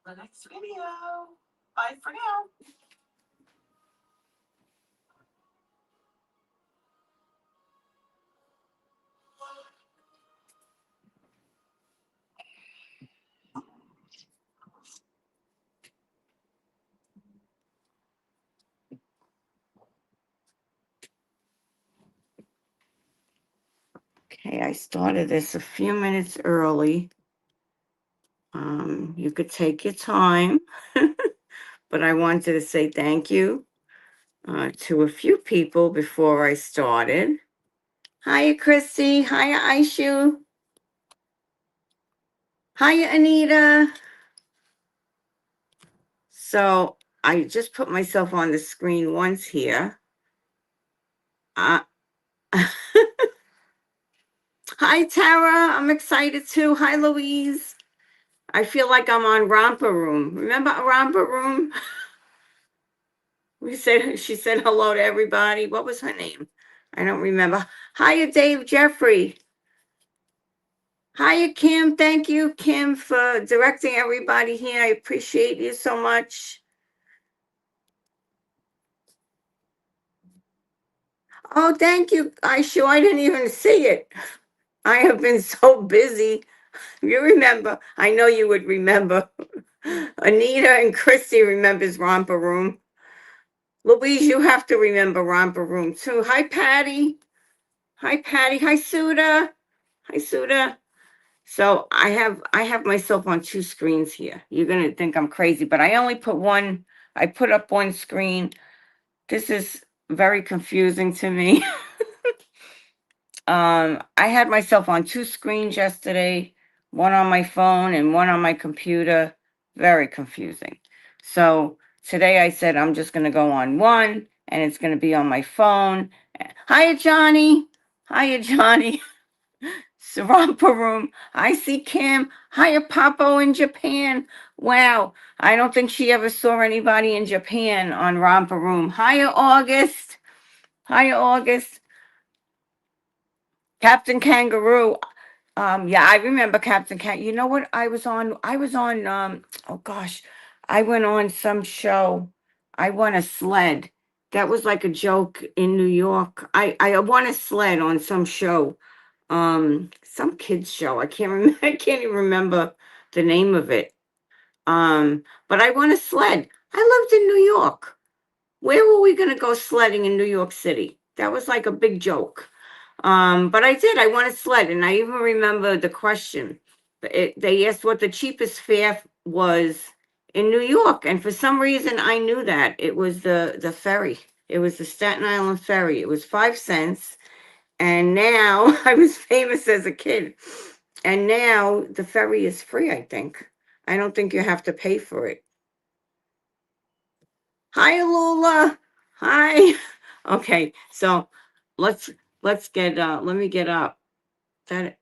the next video. Bye for now. Okay, I started this a few minutes early. You could take your time, but I wanted to say thank you to a few people before I started. Hiya, Christy. Hiya, Aishu. Hiya, Anita. So I just put myself on the screen once here. Uh, Hi, Tara. I'm excited too. Hi, Louise. I feel like I'm on Romper Room. Remember Romper Room? She said hello to everybody. What was her name? I don't remember. Hiya, Dave Jeffrey. Hiya, Kim. Thank you, Kim, for directing everybody here. I appreciate you so much. Oh, thank you, Aishu. I didn't even see it. I have been so busy. You remember? I know you would remember. Anita and Christy remembers Romper Room. Louise, you have to remember Romper Room too. Hi, Patty. Hi, Patty. Hi, Suda. Hi, Suda. So I have myself on two screens here. You're gonna think I'm crazy, but I only put one. I put up one screen. This is very confusing to me. I had myself on two screens yesterday, one on my phone and one on my computer. Very confusing. So today I said I'm just gonna go on one and it's gonna be on my phone. Hiya, Johnny. Hiya, Johnny. Romper Room. I see Kim. Hiya, Papo in Japan. Wow. I don't think she ever saw anybody in Japan on Romper Room. Hiya, August. Hiya, August. Captain Kangaroo. Yeah, I remember Captain Cat. You know what? Oh gosh, I went on some show. I won a sled. That was like a joke in New York. I won a sled on some show. Some kids show. I can't remember. I can't even remember the name of it. But I won a sled. I lived in New York. Where were we gonna go sledding in New York City? That was like a big joke. But I did. I won a sled, and I even remember the question. They asked what the cheapest fare was in New York, and for some reason, I knew that it was the ferry. It was the Staten Island ferry. It was 5 cents, and now I was famous as a kid, and now the ferry is free. I think. I don't think you have to pay for it. Hi, Lula. Hi. Okay, so let's let me get up. That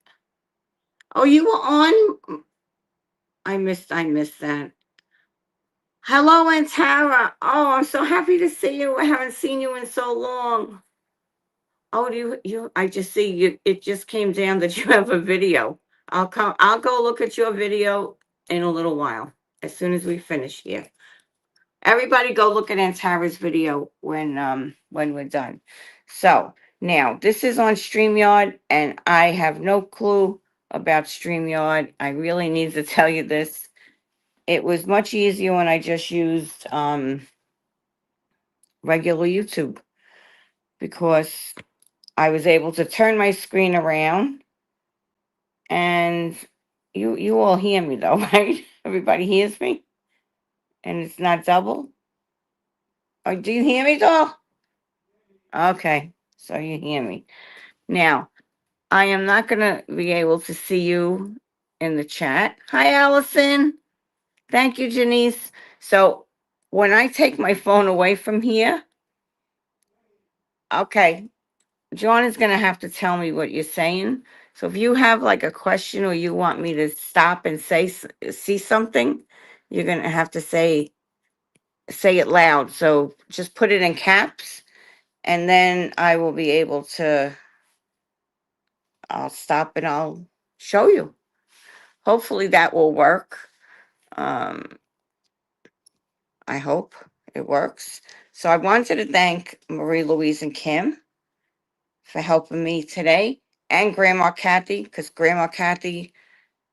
Oh, you were on? I missed that. Hello, Aunt Tara. Oh, I'm so happy to see you. I haven't seen you in so long. Oh, I just see you. It just came down that you have a video. I'll go look at your video in a little while, as soon as we finish here. Everybody go look at Aunt Tara's video when we're done. So now this is on StreamYard, and I have no clue about StreamYard. I really need to tell you this. It was much easier when I just used regular YouTube, because I was able to turn my screen around, and you all hear me though, right? Everybody hears me, and it's not double. Oh, do you hear me, doll? Okay, so you hear me. Now, I am not going to be able to see you in the chat. Hi, Allison. Thank you, Janice. So when I take my phone away from here, okay, John is going to have to tell me what you're saying. So if you have like a question or you want me to stop and see something, you're going to have to say it loud. So just put it in caps, and then I will be able to. I'll stop and I'll show you. Hopefully that will work. Um, I hope it works. So I wanted to thank Marie Louise and Kim for helping me today, and Grandma Kathy, because Grandma Kathy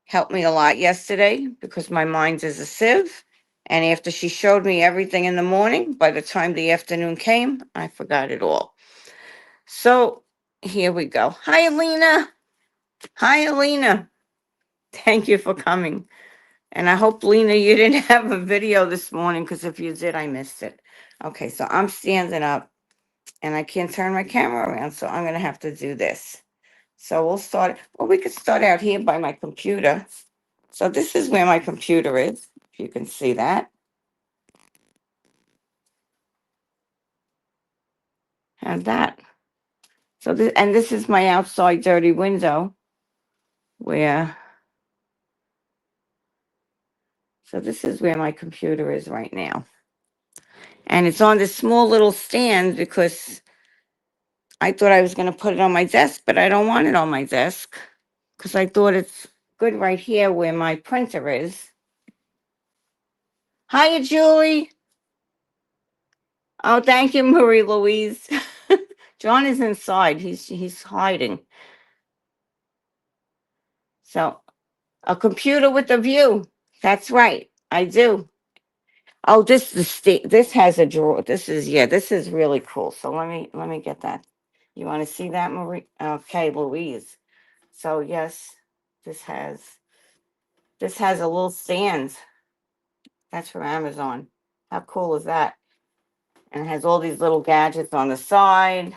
helped me a lot yesterday because my mind is a sieve. And after she showed me everything in the morning, by the time the afternoon came, I forgot it all. So here we go. Hi, Alina. Hi, Alina. Thank you for coming. And I hope, Lena, you didn't have a video this morning, because if you did, I missed it. Okay, so I'm standing up and I can't turn my camera around, so I'm going to have to do this. So we'll start. Well, we could start out here by my computer. So this is where my computer is, if you can see that. And that. So this, and this is my outside dirty window where, so this is where my computer is right now. And it's on this small little stand because I thought I was going to put it on my desk, but I don't want it on my desk because I thought it's good right here where my printer is. Hiya, Julie. Oh, thank you, Marie Louise. John is inside. He's hiding. So a computer with a view. That's right. I do. Oh, this has a drawer. This is, yeah, this is really cool. So let me get that. You want to see that, Marie? Okay, Louise. So yes, this has a little stand. That's from Amazon. How cool is that? And it has all these little gadgets on the side.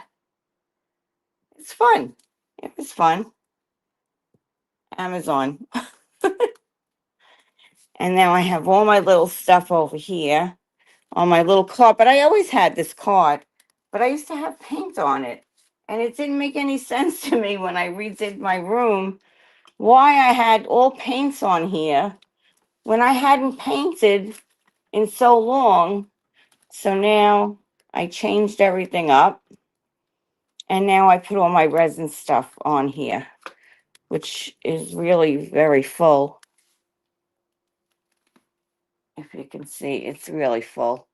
It's fun. It was fun. Amazon. And now I have all my little stuff over here on my little cart. But I always had this cart, but I used to have paint on it. And it didn't make any sense to me when I redid my room why I had all paints on here when I hadn't painted in so long. So now I changed everything up. And now I put all my resin stuff on here, which is really very full. If you can see, it's really full.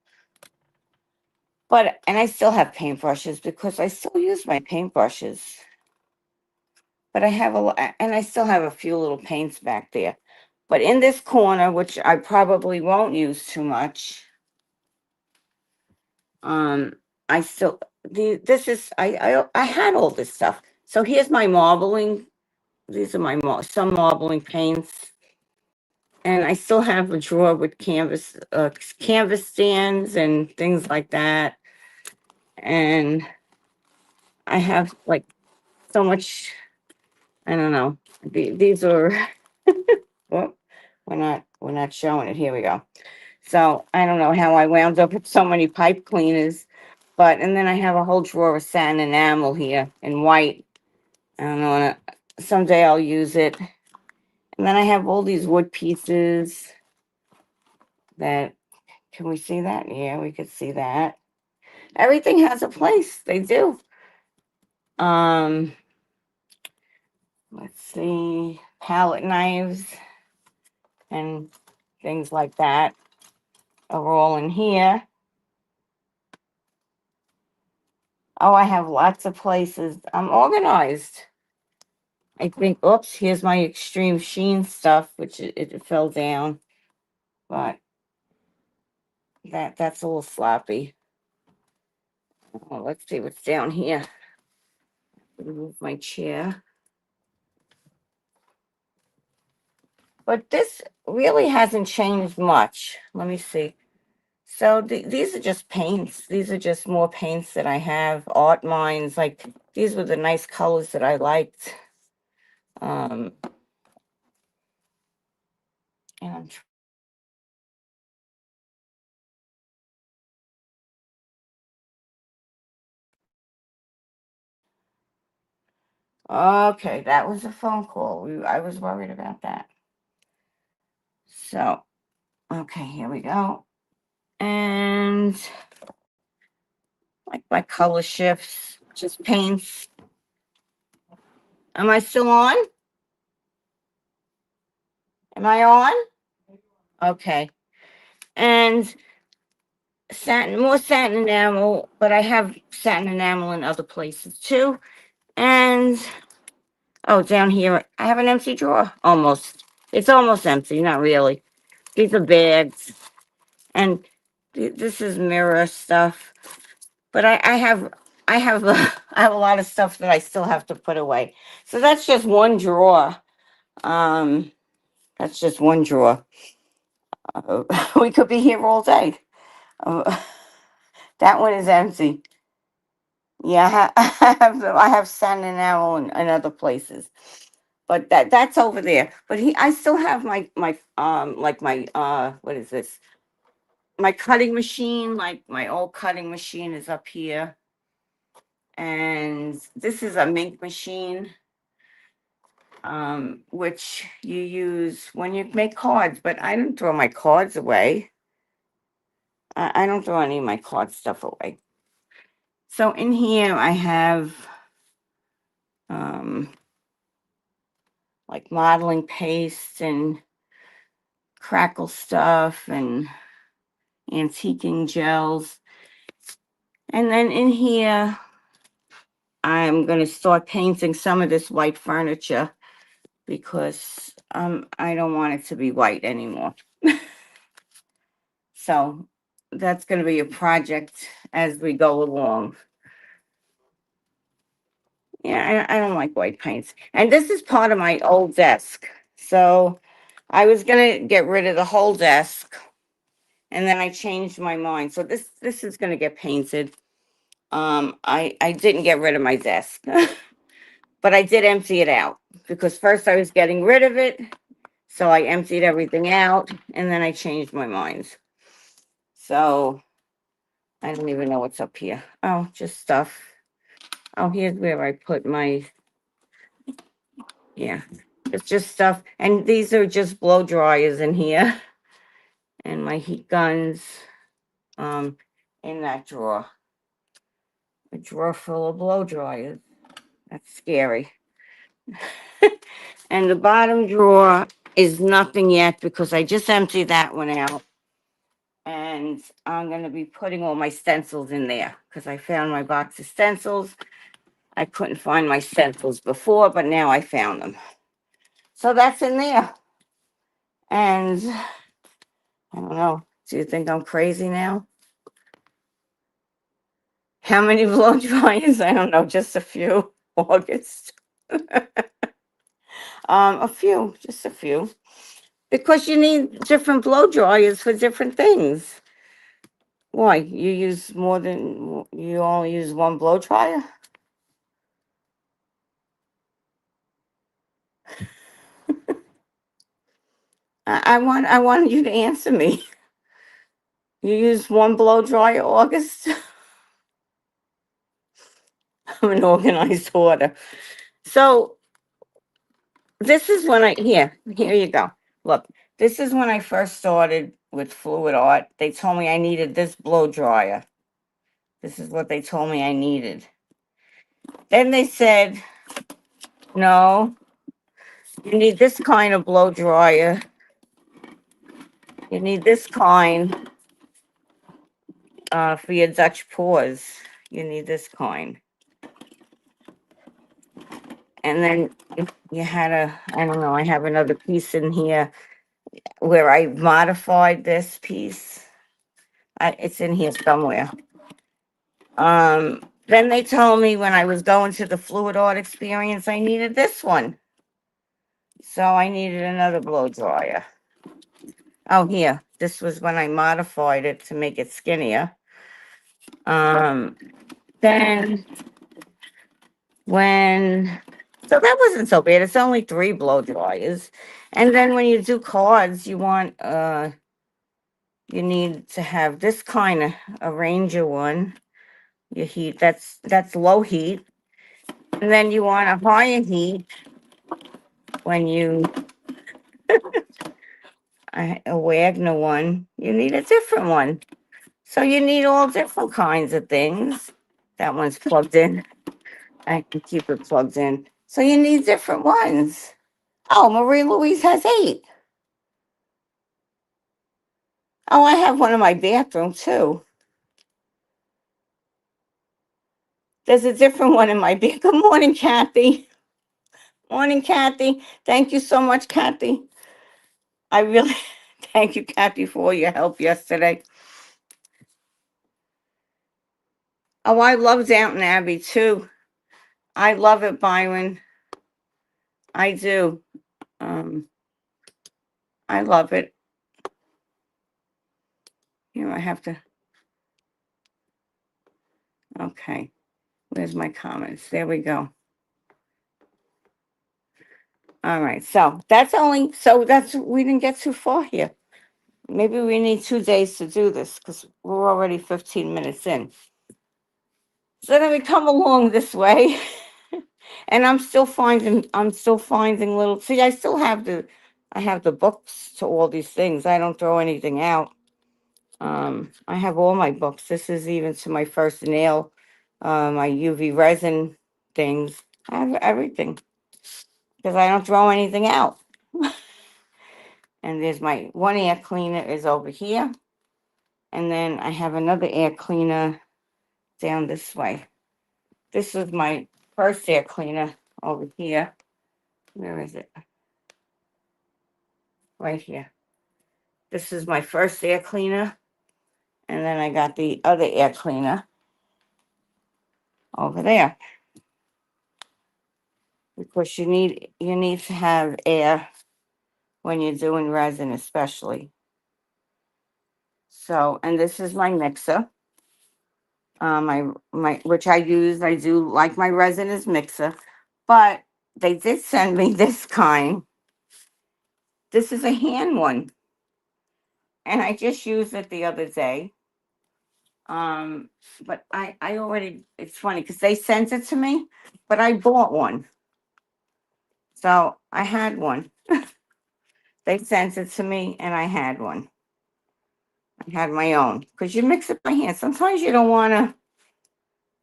But, and I still have paintbrushes because I still use my paintbrushes. But I have and I still have a few little paints back there. But in this corner, which I probably won't use too much, I still, this is, I had all this stuff. So here's my marbling. These are my, some marbling paints. And I still have a drawer with canvas stands and things like that. And I have like so much, I don't know. These are, well, we're not showing it. Here we go. So I don't know how I wound up with so many pipe cleaners, but, and then I have a whole drawer of satin enamel here in white. I don't know, someday I'll use it. And then I have all these wood pieces that, can we see that? Yeah, we could see that. Everything has a place. They do. Um, let's see, palette knives and things like that are all in here. Oh, I have lots of places. I'm organized. I think, oops, here's my extreme sheen stuff, which it fell down. But that's a little sloppy. Well, let's see what's down here. Remove my chair. But this really hasn't changed much. Let me see. So these are just paints. These are just more paints that I have. Art mines, like these were the nice colors that I liked. And I'm okay, that was a phone call. I was worried about that. So, okay, here we go. And like my color shifts, just paints. Am I still on? Am I on? Okay. And satin, more satin enamel, but I have satin enamel in other places too. And oh, down here, I have an empty drawer. Almost. It's almost empty, not really. These are bags. And this is mirror stuff. But I have I have a lot of stuff that I still have to put away. So that's just one drawer. Um, that's just one drawer. Uh, we could be here all day. Uh, that one is empty. Yeah, I have San Enamel and other places, but that's over there. But I still have my like my what is this? My cutting machine, like my old cutting machine, is up here, and this is a mink machine, which you use when you make cards. But I don't throw my cards away. I don't throw any of my card stuff away. So in here I have um like modeling paste and crackle stuff and antiquing gels. And then in here, I'm going to start painting some of this white furniture because I don't want it to be white anymore. So that's going to be a project as we go along. Yeah, I don't like white paints. And this is part of my old desk. So I was going to get rid of the whole desk, and then I changed my mind. So this is going to get painted. I didn't get rid of my desk, but I did empty it out because first I was getting rid of it, so I emptied everything out, and then I changed my mind. So I don't even know what's up here. Oh, just stuff. Oh, here's where I put my, yeah, it's just stuff. And these are just blow dryers in here, and my heat guns, um, in that drawer. A drawer full of blow dryers. That's scary. And the bottom drawer is nothing yet because I just emptied that one out. And I'm going to be putting all my stencils in there because I found my box of stencils. I couldn't find my stencils before, but now I found them. So that's in there. And I don't know. Do you think I'm crazy now? How many blow dryers? I don't know. Just a few. August. A few. Just a few. Because you need different blow dryers for different things. Why? You use more than you only use one blow dryer? I want you to answer me. You use one blow dryer, August? I'm an organized hoarder. So this is when here you go. Look, this is when I first started with fluid art. They told me I needed this blow dryer. This is what they told me I needed. Then they said, no, you need this kind of blow dryer. You need this kind for your Dutch pours. You need this kind. And then you had I don't know, I have another piece in here where I modified this piece. It's in here somewhere. Then they told me when I was going to the fluid art experience, I needed this one. So I needed another blow dryer. Oh, here. This was when I modified it to make it skinnier. Um, then when so that wasn't so bad. It's only 3 blow dryers. And then when you do cards, you need to have this kind of a Ranger one. Your heat, that's low heat. And then you want a higher heat when you a Wagner one. You need a different one. So you need all different kinds of things. That one's plugged in. I can keep it plugged in. So you need different ones. Oh, Marie Louise has 8. Oh, I have one in my bathroom too. There's a different one in my bag. Good morning, Kathy. Morning, Kathy. Thank you so much, Kathy. I really thank you, Kathy, for all your help yesterday. Oh, I love Downton Abbey too. I love it, Byron. I do. Um, I love it. I have to. Okay. Where's my comments? There we go. All right. So that's, we didn't get too far here. Maybe we need 2 days to do this because we're already 15 minutes in. So then we come along this way. And I'm still finding little, see, I have the books to all these things. I don't throw anything out. I have all my books. This is even to my first nail, my UV resin things. I have everything because I don't throw anything out. And there's my one air cleaner is over here. And then I have another air cleaner down this way. This is my first air cleaner over here. Where is it? Right here. This is my first air cleaner. And then I got the other air cleaner over there. Because you need to have air when you're doing resin, especially. So, and this is my mixer. My which I do like my resin is mixer, but they did send me this kind. This is a hand one, and I just used it the other day. Um, but I already, it's funny because they sent it to me, but I bought one, so I had one. They sent it to me, and I had one. I had my own because you mix it by hand. Sometimes you don't want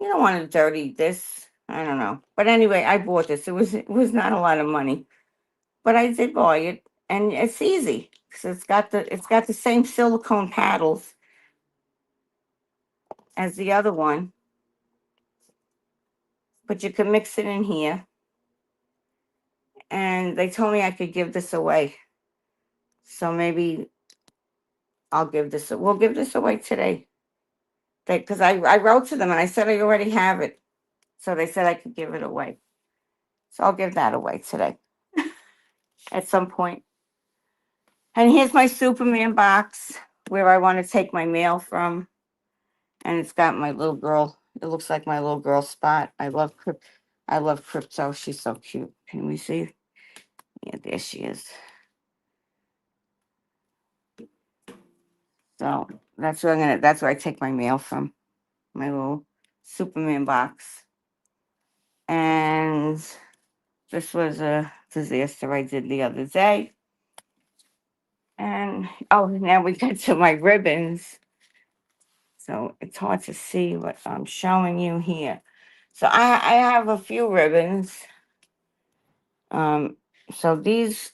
to dirty this. I don't know, but anyway, I bought this. It was not a lot of money, but I did buy it, and it's easy because it's got the same silicone paddles as the other one, but you can mix it in here. And they told me I could give this away, so maybe we'll give this away today. Because I wrote to them and I said I already have it, so they said I could give it away. So I'll give that away today at some point. And here's my Superman box where I want to take my mail from. And it's got my little girl. It looks like my little girl spot. I love Crypto. She's so cute. Can we see? Yeah, there she is. So that's where I take my mail from. My little Superman box. And this was a disaster I did the other day. And oh, now we get to my ribbons. So it's hard to see what I'm showing you here. So I have a few ribbons. Um, so these,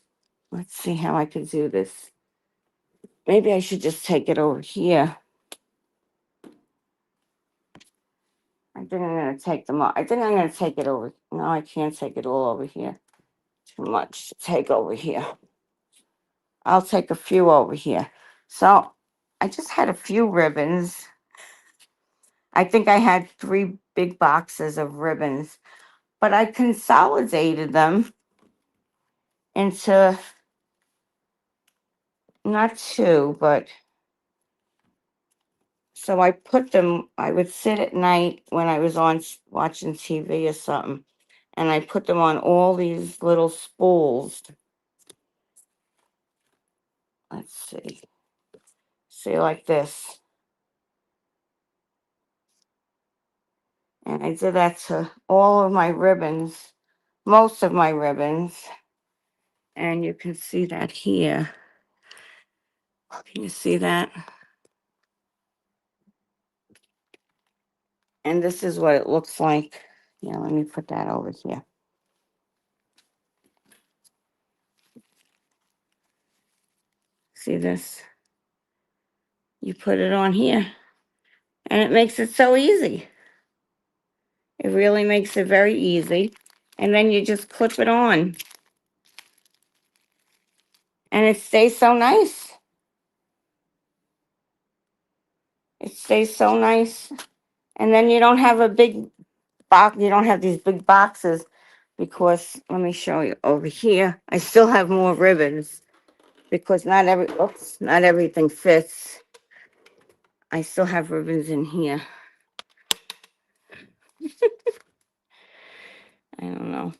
let's see how I could do this. Maybe I should just take it over here. I think I'm gonna take them all. I think I'm gonna take it over. No, I can't take it all over here. Too much to take over here. I'll take a few over here. So I just had a few ribbons. I think I had 3 big boxes of ribbons, but I consolidated them into not two, but so I put them, I would sit at night when I was on watching TV or something, and I put them on all these little spools. Let's see. See, like this. And I did that to all of my ribbons, most of my ribbons. And you can see that here. Can you see that? And this is what it looks like. Yeah, let me put that over here. See this? You put it on here, and it makes it so easy. It really makes it very easy. And then you just clip it on. And it stays so nice. It stays so nice. And then you don't have a big box, you don't have these big boxes because let me show you over here. I still have more ribbons because not everything fits. I still have ribbons in here. I don't know.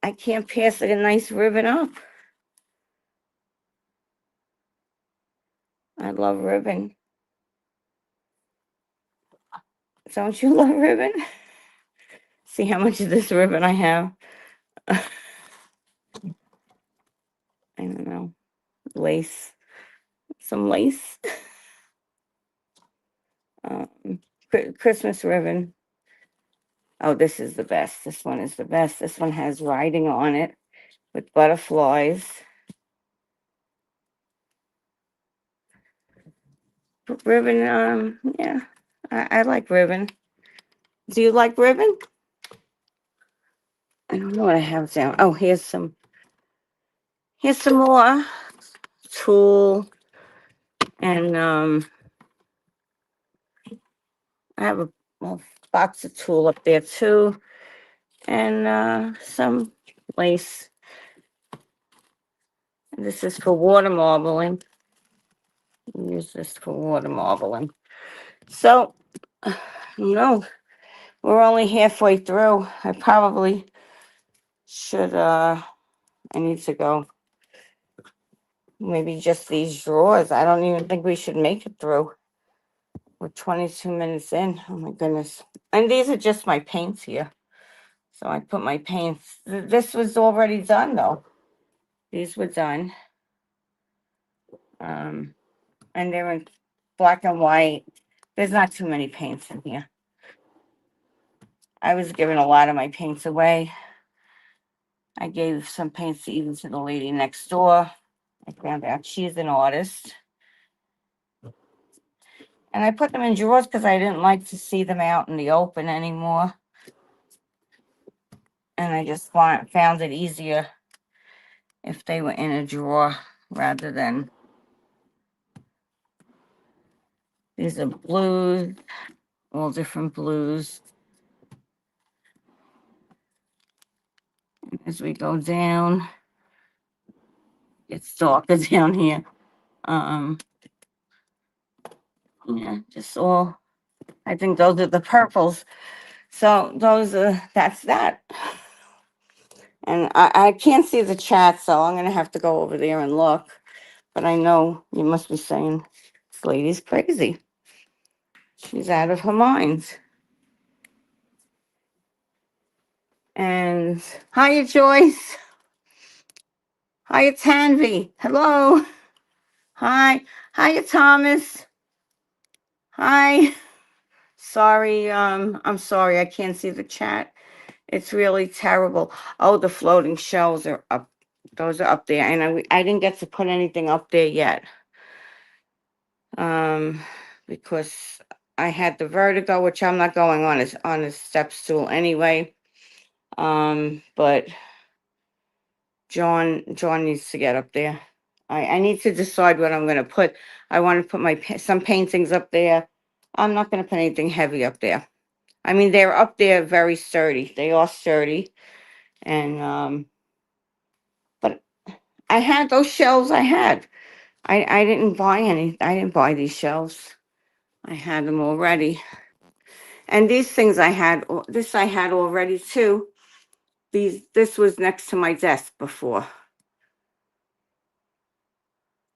I can't pass a nice ribbon up. I love ribbon. Don't you love ribbon? See how much of this ribbon I have? I don't know. Lace. Some lace. Christmas ribbon. Oh, this is the best. This one is the best. This one has writing on it with butterflies. Ribbon, yeah, I like ribbon. Do you like ribbon? I don't know what I have down. Oh, here's some more tulle, and I have a well, box of tulle up there too, and some lace. And this is for water marbling. Use this for water marbling. So, no, we're only halfway through. I probably should, I need to go. Maybe just these drawers. I don't even think we should make it through. We're 22 minutes in. Oh my goodness. And these are just my paints here. So I put my paints. This was already done though. These were done. And they're in black and white. There's not too many paints in here. I was giving a lot of my paints away. I gave some paints even to the lady next door. I found out she's an artist. And I put them in drawers because I didn't like to see them out in the open anymore. And I just found it easier if they were in a drawer rather than. These are blues, all different blues. As we go down, it's darker down here. Yeah, just all. I think those are the purples. So that's that. And I can't see the chat, so I'm gonna have to go over there and look. But I know you must be saying this lady's crazy. She's out of her mind. And hiya, Joyce. Hiya, Tanvi. Hello. Hi. Hiya, Thomas. Hi. Sorry, I'm sorry, I can't see the chat. It's really terrible. Oh, the floating shelves are up. Those are up there, and I didn't get to put anything up there yet. Because I had the vertigo, which I'm not going on a step stool anyway. But John needs to get up there. I need to decide what I'm going to put. I want to put some paintings up there. I'm not going to put anything heavy up there. I mean, they're up there very sturdy. They are sturdy. And but I had those shelves I had. I didn't buy any. I didn't buy these shelves. I had them already. And these things this I had already too. This was next to my desk before.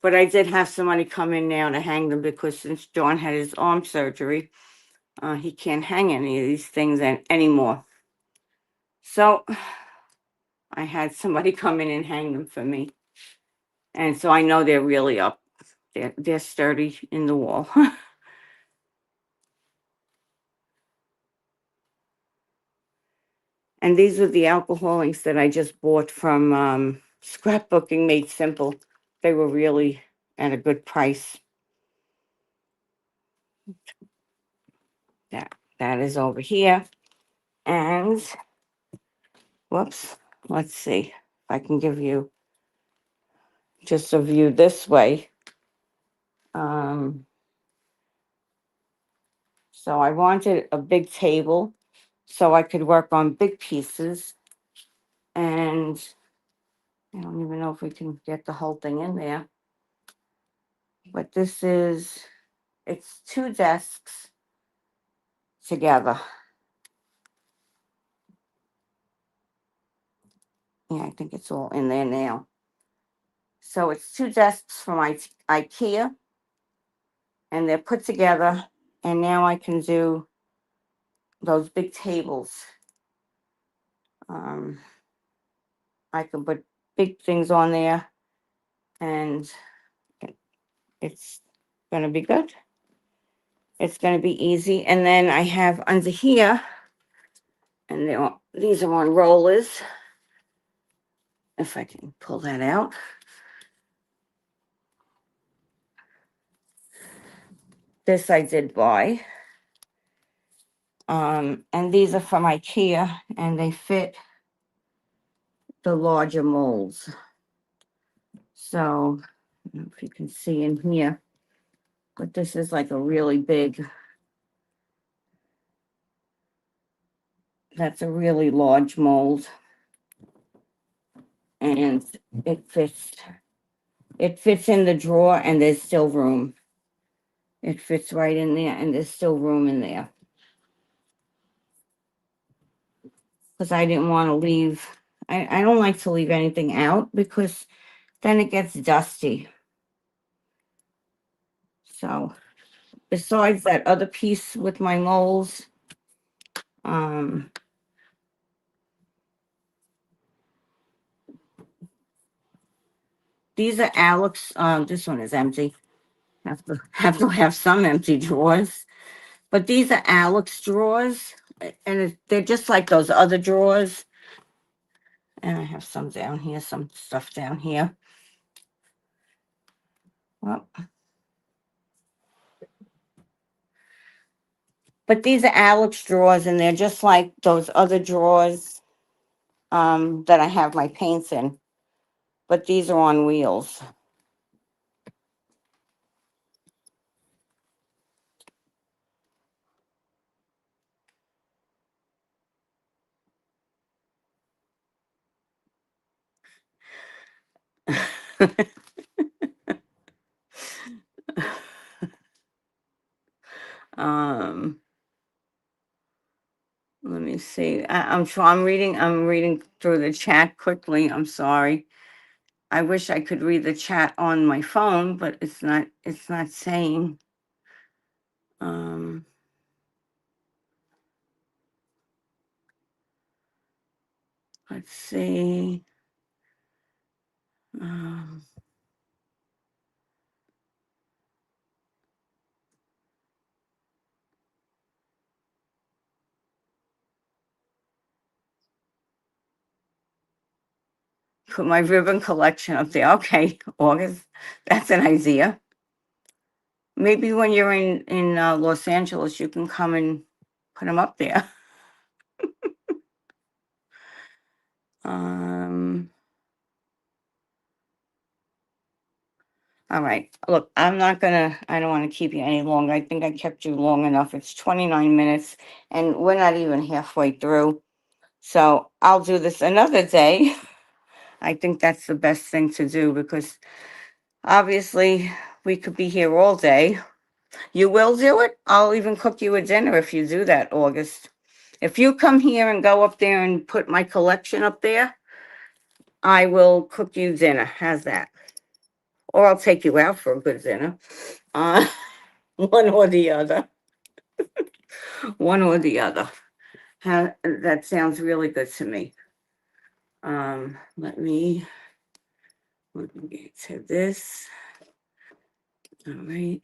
But I did have somebody come in now to hang them because since John had his arm surgery, he can't hang any of these things anymore. So I had somebody come in and hang them for me. And so I know they're really up. They're sturdy in the wall. And these are the alcohol inks that I just bought from Scrapbooking Made Simple. They were really at a good price. that is over here. And whoops, let's see if I can give you just a view this way. So I wanted a big table so I could work on big pieces. And I don't even know if we can get the whole thing in there. But it's 2 desks together. Yeah, I think it's all in there now. So it's 2 desks from IKEA, and they're put together. And now I can do those big tables. I can put big things on there, and it's going to be good. It's going to be easy. And then I have under here, and these are on rollers. If I can pull that out. This I did buy. And these are from IKEA, and they fit the larger molds. So, I don't know if you can see in here, but this is like a really big, that's a really large mold. And it fits in the drawer, and there's still room. It fits right in there, and there's still room in there. Because I didn't want to leave, I don't like to leave anything out because then it gets dusty. So, besides that other piece with my molds, these are Alex. This one is empty. Have some empty drawers, but these are Alex drawers, and they're just like those other drawers. And I have some down here, some stuff down here. Well, but these are Alex drawers, and they're just like those other drawers that I have my paints in. But these are on wheels. um Let me see. I'm reading through the chat quickly. I'm sorry. I wish I could read the chat on my phone, but it's not saying. Um let's see. Um Put my ribbon collection up there. Okay, August. That's an idea. Maybe when you're in Los Angeles, you can come and put them up there. Um. All right. Look, I don't want to keep you any longer. I think I kept you long enough. It's 29 minutes, and we're not even halfway through. So I'll do this another day. I think that's the best thing to do because obviously we could be here all day. You will do it? I'll even cook you a dinner if you do that, August. If you come here and go up there and put my collection up there, I will cook you dinner. How's that? Or I'll take you out for a good dinner. Uh, one or the other. One or the other. That sounds really good to me. Let me get to this. All right.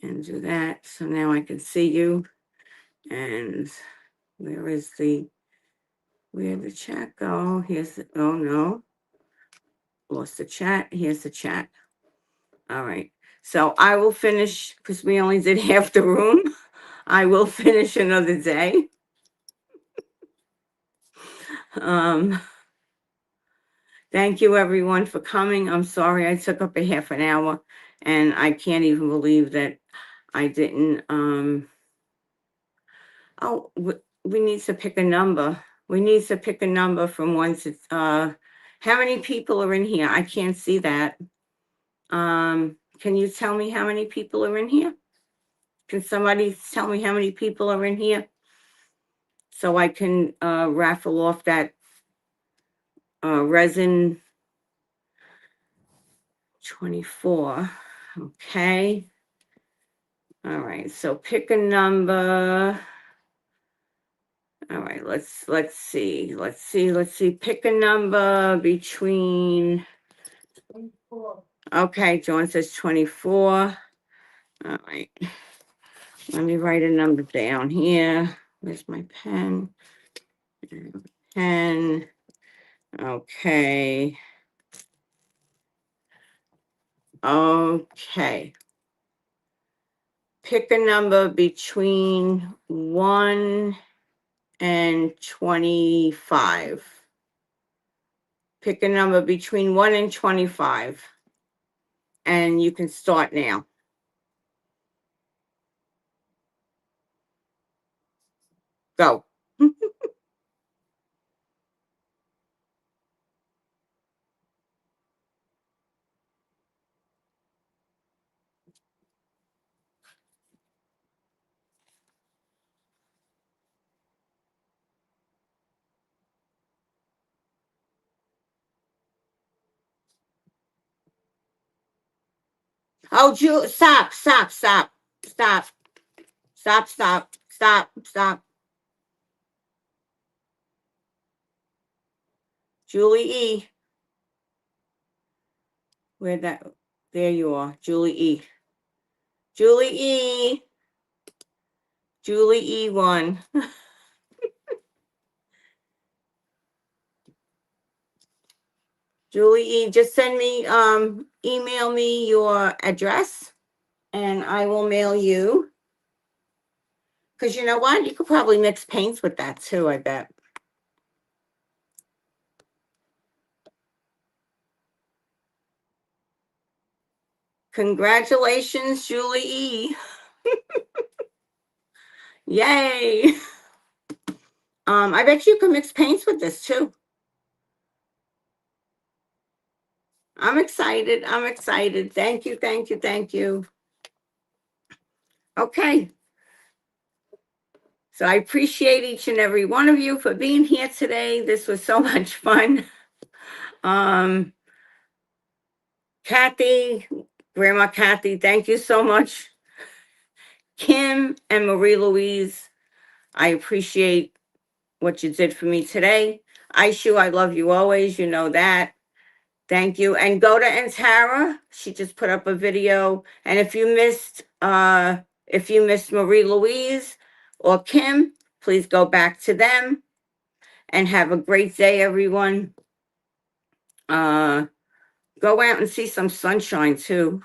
And do that. So now I can see you. And where'd the chat go? Oh no. Lost the chat. Here's the chat. All right. So I will finish because we only did half the room. I will finish another day. Thank you everyone for coming. I'm sorry I took up a half an hour, and I can't even believe that I didn't, oh, we need to pick a number. We need to pick a number from 1 to, how many people are in here? I can't see that. Can you tell me how many people are in here? Can somebody tell me how many people are in here? So I can, raffle off that, resin 24. Okay. All right. So pick a number. All right. Let's see. Let's see. Pick a number between. Okay. John says 24. All right. Let me write a number down here. Where's my pen? Pen. Okay. Okay. Pick a number between 1 and 25. Pick a number between 1 and 25. And you can start now. Go. Oh, stop, stop, stop, stop, stop, stop, stop, stop. Julie E. Where that? There you are, Julie E. Julie E. Julie E. One. Julie E. Just send me, email me your address, and I will mail you. Because you know what? You could probably mix paints with that too, I bet. Congratulations, Julie E. Yay. I bet you can mix paints with this too. I'm excited. I'm excited. Thank you, thank you, thank you. Okay. So I appreciate each and every one of you for being here today. This was so much fun. Kathy, Grandma Kathy, thank you so much. Kim and Marie Louise, I appreciate what you did for me today. Aishu, I love you always. You know that. Thank you. And Goda and Tara, she just put up a video. And if you missed Marie Louise or Kim, please go back to them. And have a great day, everyone. Go out and see some sunshine too.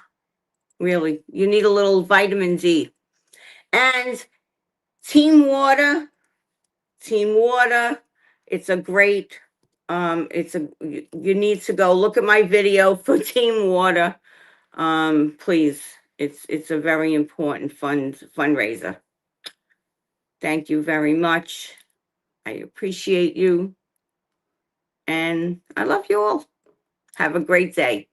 Really, you need a little vitamin D. And Team Water, it's a great, you need to go look at my video for Team Water. Please, it's a very important fundraiser. Thank you very much. I appreciate you, and I love you all. Have a great day.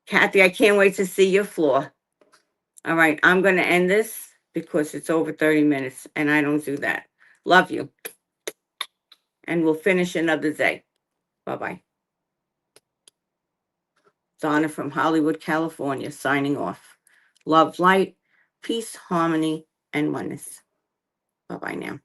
Kathy, I can't wait to see your floor. All right, I'm going to end this because it's over 30 minutes, and I don't do that. Love you. And we'll finish another day. Bye-bye. Donna from Hollywood, California, signing off. Love, light, peace, harmony, and oneness. Bye-bye now.